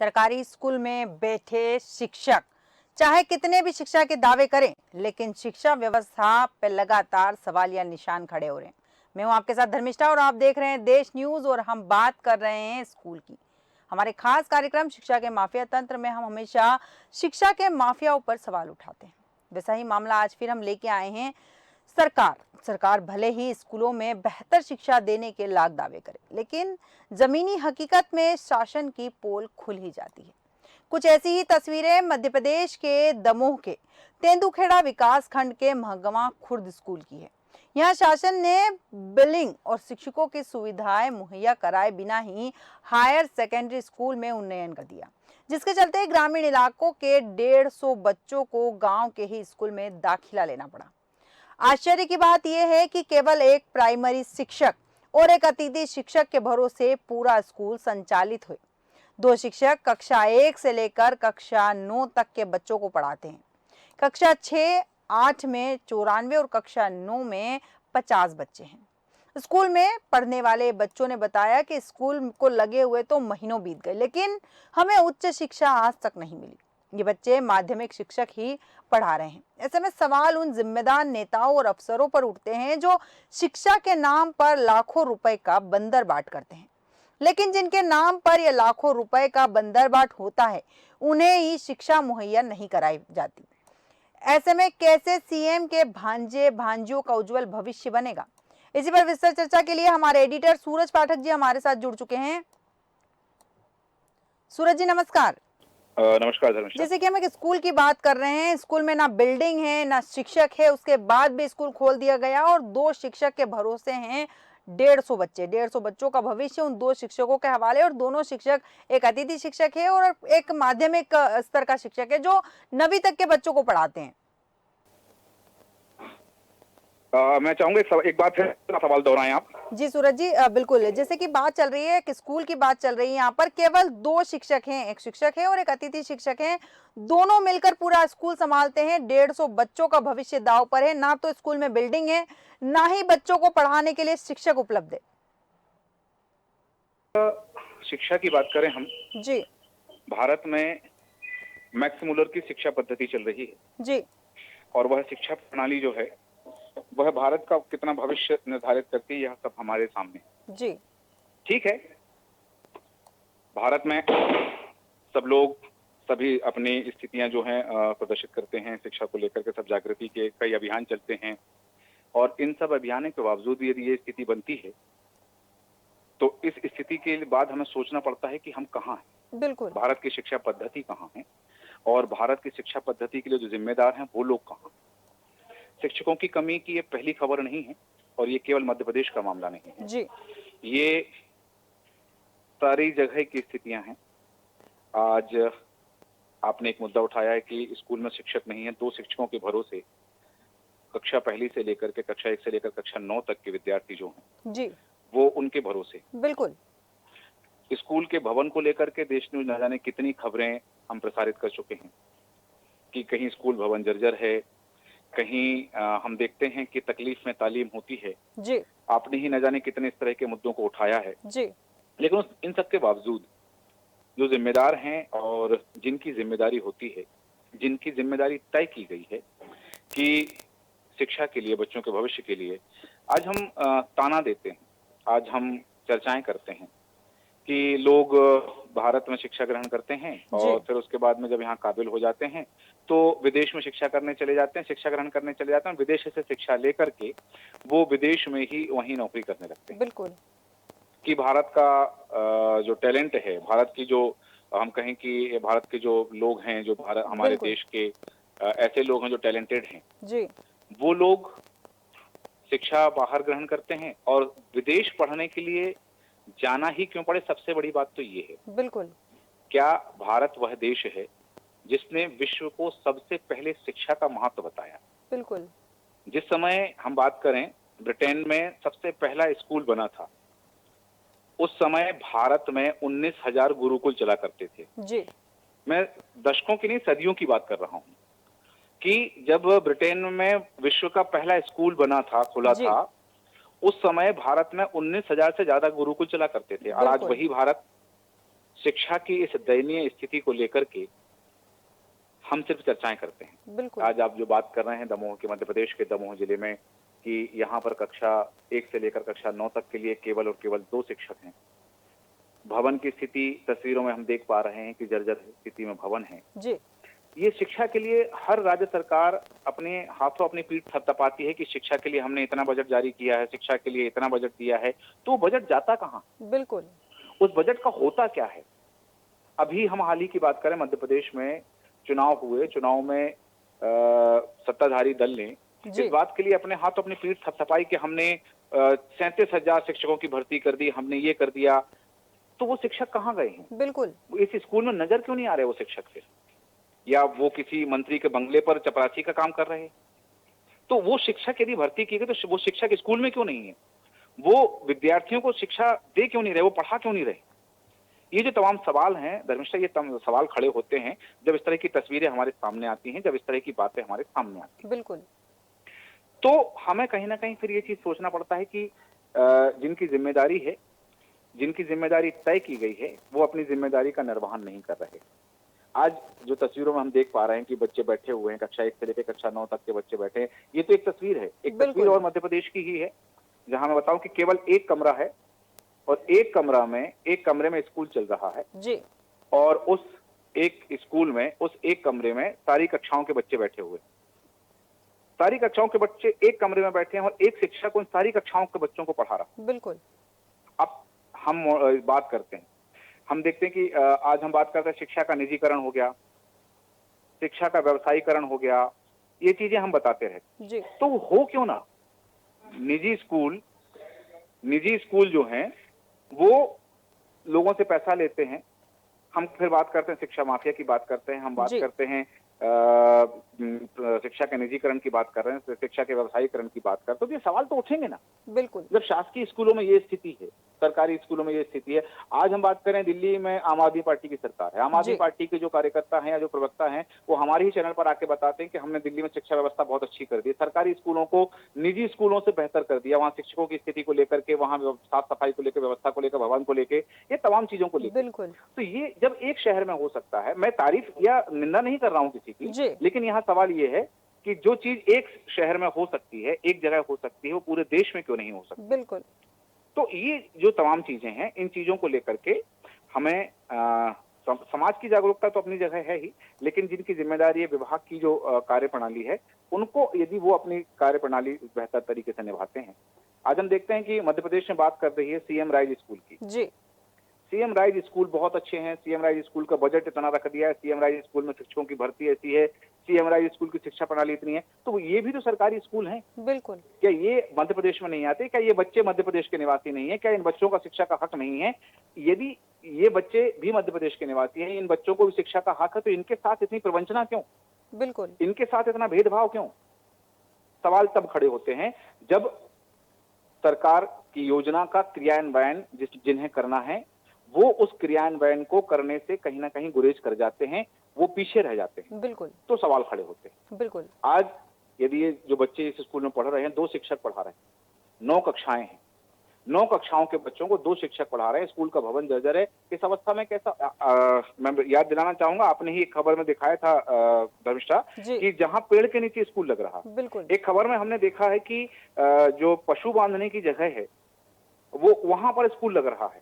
सरकारी स्कूल में बैठे शिक्षक चाहे कितने भी शिक्षा के दावे करें, लेकिन शिक्षा व्यवस्था पे लगातार सवाल या निशान खड़े हो रहे हैं। मैं हूं आपके साथ धर्मिष्ठा और आप देख रहे हैं देश न्यूज और हम बात कर रहे हैं स्कूल की। हमारे खास कार्यक्रम शिक्षा के माफिया तंत्र में हम हमेशा शिक्षा के माफियाओं पर सवाल उठाते हैं। वैसा ही मामला आज फिर हम लेके आए हैं। सरकार सरकार भले ही स्कूलों में बेहतर शिक्षा देने के लाख दावे करे, लेकिन जमीनी हकीकत में शासन की पोल खुल ही जाती है। कुछ ऐसी ही तस्वीरें मध्य प्रदेश के दमोह के तेंदुखेड़ा विकास खंड के महगवा खुर्द स्कूल की है। यहाँ शासन ने बिल्डिंग और शिक्षकों की सुविधाएं मुहैया कराए बिना ही हायर सेकेंडरी स्कूल में उन्नयन कर दिया, जिसके चलते ग्रामीण इलाकों के 150 बच्चों को गांव के ही स्कूल में दाखिला लेना पड़ा। आश्चर्य की बात यह है कि केवल एक प्राइमरी शिक्षक और एक अतिथि शिक्षक के भरोसे पूरा स्कूल संचालित हुए। 2 शिक्षक कक्षा 1 से लेकर कक्षा 9 तक के बच्चों को पढ़ाते हैं। कक्षा 6-8 में 94 और कक्षा 9 में 50 बच्चे हैं। स्कूल में पढ़ने वाले बच्चों ने बताया कि स्कूल को लगे हुए तो महीनों बीत गए, लेकिन हमें उच्च शिक्षा आज तक नहीं मिली। ये बच्चे माध्यमिक शिक्षक ही पढ़ा रहे हैं। ऐसे में सवाल उन जिम्मेदार नेताओं और अफसरों पर उठते हैं जो शिक्षा के नाम पर लाखों रुपए का बंदरबाट करते हैं, लेकिन जिनके नाम पर यह लाखों रुपए का बंदरबाट होता है, उन्हें ही शिक्षा मुहैया नहीं कराई जाती। ऐसे में कैसे सीएम के भांजे भांजियों का उज्जवल भविष्य बनेगा? इसी पर विस्तार चर्चा के लिए हमारे एडिटर सूरज पाठक जी हमारे साथ जुड़ चुके हैं। सूरज जी नमस्कार। नमस्कार धर्मेश। जैसे कि हम एक स्कूल की बात कर रहे हैं, स्कूल में ना बिल्डिंग है ना शिक्षक है, उसके बाद भी स्कूल खोल दिया गया और 2 शिक्षक के भरोसे हैं 150 बच्चे। 150 बच्चों का भविष्य उन 2 शिक्षकों के हवाले, और दोनों शिक्षक एक अतिथि शिक्षक है और एक माध्यमिक स्तर का शिक्षक है जो 9वीं तक के बच्चों को पढ़ाते हैं। मैं चाहूंगा एक बार फिर सवाल दोहराएं आप। जी सूरज जी, बिल्कुल। जैसे कि बात चल रही है कि स्कूल की बात चल रही है, यहाँ पर केवल 2 शिक्षक हैं, एक शिक्षक है और एक अतिथि शिक्षक है। दोनों मिलकर पूरा स्कूल संभालते हैं। 150 बच्चों का भविष्य दांव पर है। ना तो स्कूल में बिल्डिंग है, ना ही बच्चों को पढ़ाने के लिए शिक्षक उपलब्ध है। शिक्षा की बात करें हम, जी भारत में मैक्स मुलर की शिक्षा पद्धति चल रही है जी और वह शिक्षा प्रणाली जो है वह भारत का कितना भविष्य निर्धारित करती है, यह सब हमारे सामने। जी ठीक है, भारत में सब लोग सभी अपनी स्थितियां जो हैं प्रदर्शित करते हैं। शिक्षा को लेकर के सब जागृति के कई अभियान चलते हैं और इन सब अभियानों के बावजूद भी यदि ये स्थिति बनती है तो इस स्थिति के बाद हमें सोचना पड़ता है कि हम कहाँ हैं, बिल्कुल। भारत की शिक्षा पद्धति कहाँ है और भारत की शिक्षा पद्धति के लिए जो जिम्मेदार हैं वो लोग कहाँ। शिक्षकों की कमी की ये पहली खबर नहीं है और ये केवल मध्य प्रदेश का मामला नहीं है जी ये सारी जगह की स्थितियां हैं। आज आपने एक मुद्दा उठाया है कि स्कूल में शिक्षक नहीं है। 2 शिक्षकों के भरोसे कक्षा 1 से लेकर के कक्षा 1 से लेकर कक्षा 9 तक के विद्यार्थी जो हैं जी वो उनके भरोसे। बिल्कुल। स्कूल के भवन को लेकर के देश न्यूज न जाने कितनी खबरें हम प्रसारित कर चुके हैं कि कहीं स्कूल भवन जर्जर है, कहीं हम देखते हैं कि तकलीफ में तालीम होती है। जी आपने ही न जाने कितने इस तरह के मुद्दों को उठाया है। जी लेकिन इन सब के बावजूद जो जिम्मेदार हैं और जिनकी जिम्मेदारी होती है, जिनकी जिम्मेदारी तय की गई है कि शिक्षा के लिए, बच्चों के भविष्य के लिए, आज हम ताना देते हैं, आज हम चर्चाएं करते हैं कि लोग भारत में शिक्षा ग्रहण करते हैं और फिर उसके बाद में जब यहाँ काबिल हो जाते हैं तो विदेश में शिक्षा करने चले जाते हैं, शिक्षा ग्रहण करने चले जाते हैं, विदेश से शिक्षा लेकर के वो विदेश में ही वहीं नौकरी करने लगते हैं। बिल्कुल। कि भारत का जो टैलेंट है, भारत की जो हम कहें कि भारत के जो लोग हैं, जो भारत हमारे देश के ऐसे लोग हैं जो टैलेंटेड हैं जी, वो लोग शिक्षा बाहर ग्रहण करते हैं और विदेश पढ़ने के लिए जाना ही क्यों पड़े। सबसे बड़ी बात तो ये है, बिल्कुल। क्या भारत वह देश है जिसने विश्व को सबसे पहले शिक्षा का महत्व बताया। बिल्कुल। जिस समय हम बात करें ब्रिटेन में सबसे पहला स्कूल बना था, उस समय भारत में 19,000 गुरुकुल चला करते थे। जी मैं दशकों की नहीं, सदियों की बात कर रहा हूं कि जब ब्रिटेन में विश्व का पहला स्कूल बना था, खुला था, उस समय भारत में 19,000 से ज्यादा गुरुकुल चला करते थे। और आज वही भारत शिक्षा की इस दयनीय स्थिति को लेकर के हम सिर्फ चर्चाएं करते हैं। बिल्कुल। आज आप जो बात कर रहे हैं दमोह के, मध्य प्रदेश के दमोह जिले में, कि यहाँ पर कक्षा 1 से लेकर कक्षा 9 तक के लिए केवल और केवल 2 शिक्षक हैं। भवन की स्थिति तस्वीरों में हम देख पा रहे हैं कि जर्जर स्थिति में भवन है। जी। ये शिक्षा के लिए हर राज्य सरकार अपने हाथों अपनी पीठ थपथपाती है कि शिक्षा के लिए हमने इतना बजट जारी किया है, शिक्षा के लिए इतना बजट दिया है, तो बजट जाता कहाँ? बिल्कुल। उस बजट का होता क्या है? अभी हम हाल ही की बात करें, मध्य प्रदेश में चुनाव हुए, चुनाव में सत्ताधारी दल ने जी। इस बात के लिए अपने हाथ अपनी पीठ थपथपाई कि हमने 37,000 शिक्षकों की भर्ती कर दी, हमने ये कर दिया। तो वो शिक्षक कहाँ गए हैं? बिल्कुल। इस स्कूल में नजर क्यों नहीं आ रहे वो शिक्षक फिर? या वो किसी मंत्री के बंगले पर चपरासी का काम कर रहे हैं? तो वो शिक्षक यदि भर्ती की गई तो वो शिक्षक स्कूल में क्यों नहीं है? वो विद्यार्थियों को शिक्षा दे क्यों नहीं रहे? वो पढ़ा क्यों नहीं रहे? ये जो तमाम सवाल हैं धर्मिष्ठा, ये सवाल खड़े होते हैं जब इस तरह की तस्वीरें हमारे सामने आती हैं, जब इस तरह की बातें हमारे सामने आती हैं। बिल्कुल। तो हमें कहीं ना कहीं फिर ये चीज सोचना पड़ता है कि जिनकी जिम्मेदारी है, जिनकी जिम्मेदारी तय की गई है, वो अपनी जिम्मेदारी का निर्वहन नहीं कर रहे। आज जो तस्वीरों में हम देख पा रहे हैं कि बच्चे बैठे हुए हैं, कक्षा 1 से लेकर कक्षा 9 तक के बच्चे बैठे हैं, ये तो एक तस्वीर है, एक तस्वीर और मध्य प्रदेश की ही है, जहां मैं बताऊं कि केवल एक कमरा है और एक कमरे में स्कूल चल रहा है जी। और उस एक स्कूल में, उस एक कमरे में सारी कक्षाओं के बच्चे बैठे हुए, सारी कक्षाओं के बच्चे एक कमरे में बैठे हैं और एक शिक्षक उन सारी कक्षाओं के बच्चों को पढ़ा रहा। बिल्कुल। अब हम बात करते हैं, हम देखते हैं कि आज हम बात करते हैं शिक्षा का निजीकरण हो गया, शिक्षा का व्यवसायीकरण हो गया, ये चीजें हम बताते रहे। जी। तो हो क्यों ना, निजी स्कूल जो हैं वो लोगों से पैसा लेते हैं। हम फिर बात करते हैं शिक्षा माफिया की बात करते हैं, हम बात करते हैं शिक्षा के निजीकरण की बात कर रहे हैं, शिक्षा के व्यवसायीकरण की बात करते हैं, तो ये सवाल तो उठेंगे ना। बिल्कुल। जब शासकीय स्कूलों में ये स्थिति है, सरकारी स्कूलों में ये स्थिति है। आज हम बात करें, दिल्ली में आम आदमी पार्टी की सरकार है, आम आदमी पार्टी के जो कार्यकर्ता हैं या जो प्रवक्ता हैं वो हमारे ही चैनल पर आके बताते हैं कि हमने दिल्ली में शिक्षा व्यवस्था बहुत अच्छी कर दी, सरकारी स्कूलों को निजी स्कूलों से बेहतर कर दिया, वहाँ शिक्षकों की स्थिति को लेकर के, वहाँ साफ सफाई को लेकर, व्यवस्था को लेकर, भवन को लेकर, ये तमाम चीजों को लेकर। बिल्कुल। तो ये जब एक शहर में हो सकता है, मैं तारीफ या निंदा नहीं कर रहा हूँ किसी की, लेकिन यहाँ सवाल ये है कि जो चीज एक शहर में हो सकती है, एक जगह हो सकती है, वो पूरे देश में क्यों नहीं हो सकती? बिल्कुल। तो ये जो तमाम चीजें हैं, इन चीजों को लेकर के हमें समाज की जागरूकता तो अपनी जगह है ही, लेकिन जिनकी जिम्मेदारी है, विभाग की जो कार्यप्रणाली है, उनको यदि वो अपनी कार्यप्रणाली बेहतर तरीके से निभाते हैं। आज हम देखते हैं कि मध्य प्रदेश में बात कर रही है सीएम राइज स्कूल की। जी। सीएम राइज स्कूल बहुत अच्छे हैं, सीएम राइज स्कूल का बजट इतना रख दिया है, सीएम राइज स्कूल में शिक्षकों की भर्ती ऐसी है, सीएम राइज स्कूल की शिक्षा प्रणाली इतनी है, तो ये भी तो सरकारी स्कूल हैं। बिल्कुल। क्या ये मध्य प्रदेश में नहीं आते? क्या ये बच्चे मध्य प्रदेश के निवासी नहीं है? क्या इन बच्चों का शिक्षा का हक नहीं है? यदि ये बच्चे भी मध्य प्रदेश के निवासी हैं, इन बच्चों को भी शिक्षा का हक है, तो इनके साथ इतनी प्रवंचना क्यों? बिल्कुल। इनके साथ इतना भेदभाव क्यों? सवाल तब खड़े होते हैं जब सरकार की योजना का क्रियान्वयन जिन्हें करना है, वो उस क्रियान्वयन को करने से कहीं ना कहीं गुरेज कर जाते हैं, वो पीछे रह जाते हैं। बिल्कुल। तो सवाल खड़े होते हैं। बिल्कुल। आज यदि ये जो बच्चे इस स्कूल में पढ़ रहे हैं, 2 शिक्षक पढ़ा रहे हैं, 9 कक्षाएं हैं, 9 कक्षाओं के बच्चों को 2 शिक्षक पढ़ा रहे हैं, स्कूल का भवन जर्जर है। इस अवस्था में कैसा, मैं याद दिलाना चाहूंगा, आपने ही एक खबर में दिखाया था धर्मिष्ठा, कि जहां पेड़ के नीचे स्कूल लग रहा। बिल्कुल। एक खबर में हमने देखा है कि जो पशु बांधने की जगह है, वो वहां पर स्कूल लग रहा है,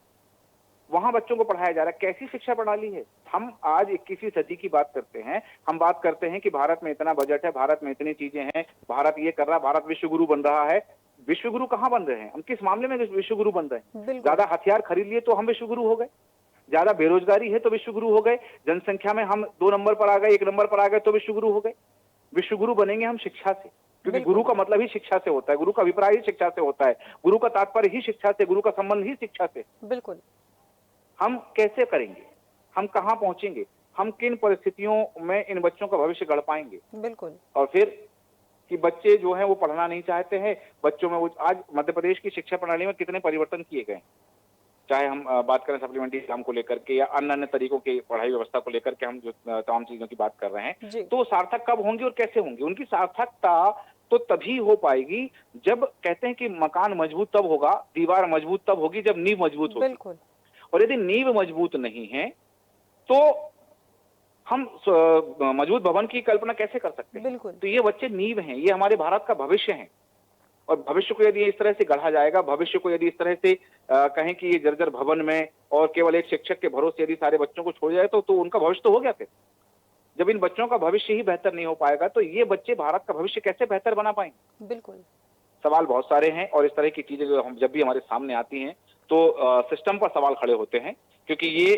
वहां बच्चों को पढ़ाया जा रहा है। कैसी शिक्षा प्रणाली है? हम आज 21वीं सदी की बात करते हैं, हम बात करते हैं कि भारत में इतना बजट है, भारत में इतनी चीजें हैं, भारत ये कर रहा है, भारत विश्व गुरु बन रहा है। विश्व गुरु कहाँ बन रहे हैं? हम किस मामले में विश्व गुरु बन रहे हैं? ज्यादा हथियार खरीद लिए तो हम विश्व गुरु हो गए, ज्यादा बेरोजगारी है तो विश्व गुरु हो गए, जनसंख्या में हम 2 नंबर पर आ गए, 1 नंबर पर आ गए तो विश्व गुरु हो गए। विश्व गुरु बनेंगे हम शिक्षा से, क्योंकि गुरु का मतलब ही शिक्षा से होता है, गुरु का अभिप्राय ही शिक्षा से होता है, गुरु का तात्पर्य ही शिक्षा से, गुरु का संबंध ही शिक्षा से। बिल्कुल। हम कैसे करेंगे? हम कहां पहुंचेंगे? हम किन परिस्थितियों में इन बच्चों का भविष्य गढ़ पाएंगे? बिल्कुल। और फिर कि बच्चे जो हैं वो पढ़ना नहीं चाहते हैं, बच्चों में वो आज मध्य प्रदेश की शिक्षा प्रणाली में कितने परिवर्तन किए गए, चाहे हम बात करें सप्लीमेंट्री एग्जाम को लेकर के या अन्य अन्य तरीकों की पढ़ाई व्यवस्था को लेकर के, हम जो तमाम चीजों की बात कर रहे हैं, तो सार्थक कब होंगी और कैसे होंगी? उनकी सार्थकता तो तभी हो पाएगी जब, कहते हैं कि मकान मजबूत तब होगा, दीवार मजबूत तब होगी जब नींव मजबूत होगी। बिल्कुल। और यदि नींव मजबूत नहीं है तो हम मजबूत भवन की कल्पना कैसे कर सकते हैं? बिल्कुल। तो ये बच्चे नींव हैं, ये हमारे भारत का भविष्य है। और भविष्य को यदि इस तरह से गढ़ा जाएगा, भविष्य को यदि इस तरह से कहें कि ये जर्जर भवन में और केवल एक शिक्षक के भरोसे यदि सारे बच्चों को छोड़ जाए तो उनका भविष्य तो हो गया फिर। जब इन बच्चों का भविष्य ही बेहतर नहीं हो पाएगा तो ये बच्चे भारत का भविष्य कैसे बेहतर बना पाएंगे? बिल्कुल। सवाल बहुत सारे हैं और इस तरह की चीजें जो हम जब भी हमारे सामने आती हैं तो सिस्टम पर सवाल खड़े होते हैं, क्योंकि ये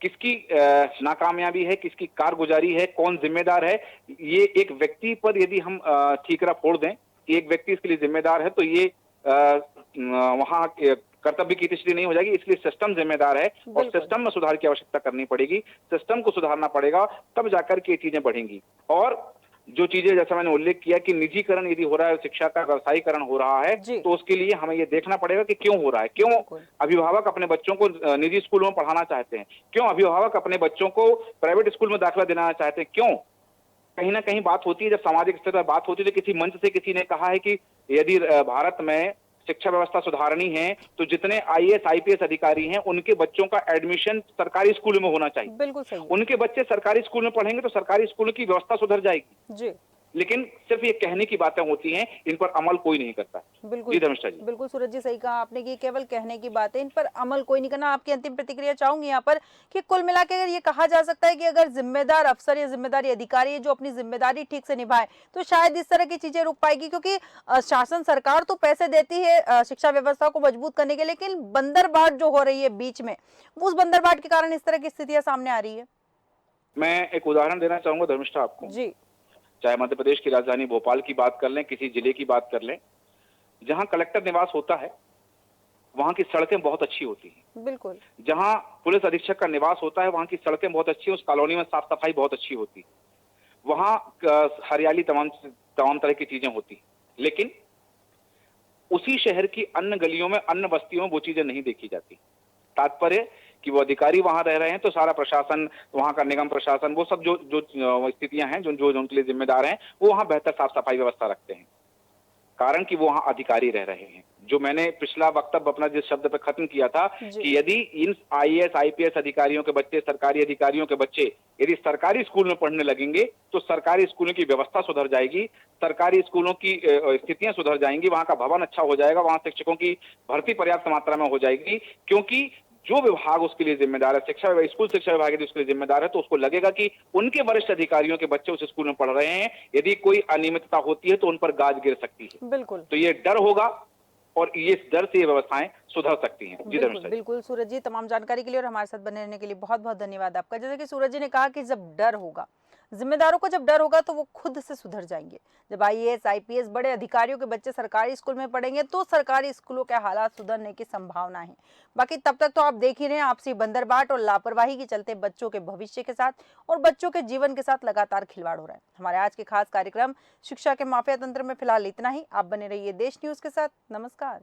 किसकी नाकामयाबी है, किसकी कारगुजारी है, कौन जिम्मेदार है? ये एक व्यक्ति पर यदि हम ठीकरा फोड़ दें कि एक व्यक्ति इसके लिए जिम्मेदार है तो ये वहां कर्तव्य की स्थिति नहीं हो जाएगी। इसलिए सिस्टम जिम्मेदार है और बिल्कुल। सिस्टम में सुधार की आवश्यकता करनी पड़ेगी। सिस्टम को सुधारना पड़ेगा, तब जाकर के ये चीजें बढ़ेंगी। और जो चीजें जैसा मैंने उल्लेख किया कि निजीकरण यदि हो रहा है, शिक्षा का व्यवसायीकरण हो रहा है, जी। तो उसके लिए हमें ये देखना पड़ेगा कि क्यों हो रहा है, क्यों बिल्कुल। अभिभावक अपने बच्चों को निजी स्कूलों में पढ़ाना चाहते हैं, क्यों अभिभावक अपने बच्चों को प्राइवेट स्कूल में दाखिला दिलाना चाहते हैं, क्यों? कहीं ना कहीं बात होती है, जब सामाजिक स्तर पर बात होती है तो किसी मंच से किसी ने कहा है कि यदि भारत में शिक्षा व्यवस्था सुधारनी है तो जितने आईएएस आईपीएस अधिकारी हैं उनके बच्चों का एडमिशन सरकारी स्कूल में होना चाहिए। बिल्कुल सही है। उनके बच्चे सरकारी स्कूल में पढ़ेंगे तो सरकारी स्कूल की व्यवस्था सुधर जाएगी। जी। लेकिन सिर्फ ये कहने की बातें होती हैं, इन पर अमल कोई नहीं करता। बिल्कुल। जी धर्मिष्ठा जी। बिल्कुल सूरज जी, सही कहा आपने कि केवल कहने की बात है, इन पर अमल कोई नहीं करना। आपकी अंतिम प्रतिक्रिया चाहूंगी यहाँ पर कि कुल मिला के अगर ये कहा जा सकता है कि अगर जिम्मेदार अफसर या जिम्मेदारी अधिकारी है जो अपनी जिम्मेदारी ठीक से निभाए तो शायद इस तरह की चीजें रुक पाएगी, क्योंकि शासन सरकार तो पैसे देती है शिक्षा व्यवस्था को मजबूत करने के, लेकिन बंदरबाट जो हो रही है बीच में, उस बंदरबाट के कारण इस तरह की स्थितियां सामने आ रही है। मैं एक उदाहरण देना चाहूंगा धर्मिष्ठा आपको। जी। चाहे मध्य प्रदेश की राजधानी भोपाल की बात कर लें, किसी जिले की बात कर लें, जहां कलेक्टर निवास होता है वहां की सड़कें बहुत अच्छी होती हैं। बिल्कुल। जहां पुलिस अधीक्षक का निवास होता है वहां की सड़कें बहुत अच्छी, उस कॉलोनी में साफ सफाई बहुत अच्छी होती, वहां हरियाली तमाम तमाम तरह की चीजें होती। लेकिन उसी शहर की अन्य गलियों में, अन्य बस्तियों में वो चीजें नहीं देखी जाती। तात्पर्य कि वो अधिकारी वहां रह रहे हैं तो सारा प्रशासन, वहां का निगम प्रशासन, वो सब जो जो स्थितियां हैं, जो उनके लिए जिम्मेदार हैं, वो वहां बेहतर साफ सफाई व्यवस्था रखते हैं, कारण कि वो वहां अधिकारी रह रहे हैं। जो मैंने पिछला वक्तव्य अपना जिस शब्द पे खत्म किया था कि यदि इन आईएएस आईपीएस अधिकारियों के बच्चे, सरकारी अधिकारियों के बच्चे यदि सरकारी स्कूल में पढ़ने लगेंगे तो सरकारी स्कूलों की व्यवस्था सुधर जाएगी, सरकारी स्कूलों की स्थितियां सुधर जाएंगी, वहां का भवन अच्छा हो जाएगा, वहां शिक्षकों की भर्ती पर्याप्त मात्रा में हो जाएगी। क्योंकि जो विभाग उसके लिए जिम्मेदार है, शिक्षा विभाग, स्कूल शिक्षा विभाग यदि उसके लिए जिम्मेदार है तो उसको लगेगा कि उनके वरिष्ठ अधिकारियों के बच्चे उस स्कूल में पढ़ रहे हैं, यदि कोई अनियमितता होती है तो उन पर गाज गिर सकती है। बिल्कुल। तो ये डर होगा और ये इस डर से ये व्यवस्थाएं सुधर सकती हैं। जी बिल्कुल। बिल्कुल सूरज जी, तमाम जानकारी के लिए और हमारे साथ बने रहने के लिए बहुत बहुत धन्यवाद आपका। जैसे कि सूरज जी ने कहा कि जब डर होगा, जिम्मेदारों को जब डर होगा तो वो खुद से सुधर जाएंगे। जब आईएएस आईपीएस बड़े अधिकारियों के बच्चे सरकारी स्कूल में पढ़ेंगे तो सरकारी स्कूलों के हालात सुधरने की संभावना है। बाकी तब तक तो आप देख ही रहे हैं आपसी बंदरबाट और लापरवाही के चलते बच्चों के भविष्य के साथ और बच्चों के जीवन के साथ लगातार खिलवाड़ हो रहा है। हमारे आज के खास कार्यक्रम शिक्षा के माफिया तंत्र में फिलहाल इतना ही। आप बने रहिए देश न्यूज के साथ। नमस्कार।